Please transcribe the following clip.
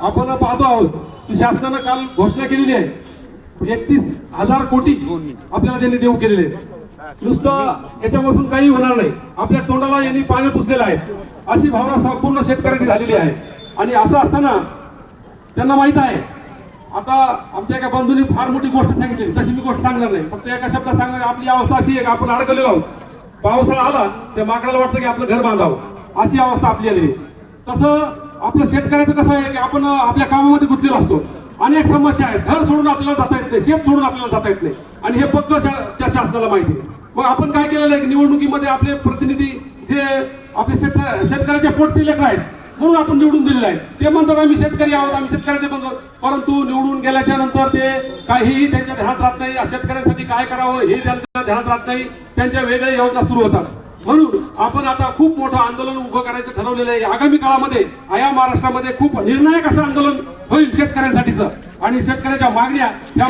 आपण पाहतो आहोत की शासनानं काल घोषणा केलेली आहे 31,000 कोटी आपल्याला त्यांनी देऊ केलेले आहेत। नुसतं याच्यापासून काही होणार नाही, आपल्या तोंडाला यांनी पाणी पुसलेलं आहे अशी भावना संपूर्ण शेतकऱ्यांनी झालेली आहे। आणि असं असताना त्यांना माहित आहे, आता आमच्या एका बंधूंनी फार मोठी गोष्ट सांगितली, तशी मी गोष्ट सांगणार नाही, फक्त एका शब्दात सांगणार। आपली अवस्था अशी आहे की आपण अडकलेलो आहोत, पावसाळा आला त्या माकडाला वाटतं की आपलं घर बांधावं, अशी अवस्था आपली आली आहे। तसं आपलं शेतकऱ्याचं कसं आहे की आपण आपल्या कामामध्ये गुंतलेलो असतो, अनेक समस्या आहेत, घर सोडून आपल्याला जाता येत नाही, शेत सोडून आपल्याला जाता येत नाही, आणि हे फक्त त्या शासनाला माहिती आहे। मग आपण काय केलेलं आहे, निवडणुकीमध्ये आपले प्रतिनिधी जे आपले शेतकऱ्याच्या पोटचे लेकर आहेत म्हणून आपण निवडून दिलेलं आहे, ते म्हणतात आम्ही शेतकरी आहोत, आम्ही शेतकऱ्याचे बनतो, परंतु निवडून गेल्याच्या नंतर ते काहीही त्यांच्या ध्यानात राहत नाही, शेतकऱ्यांसाठी काय करावं हे त्यांच्या ध्यानात राहत नाही, त्यांच्या वेगळ्या योजना सुरू होतात। म्हणून आपण आता खूप मोठं आंदोलन उभं करायचं ठरवलेलं आहे। आगामी काळामध्ये या महाराष्ट्रामध्ये खूप निर्णायक असं आंदोलन होईल शेतकऱ्यांसाठीचं, आणि शेतकऱ्याच्या मागण्या ह्या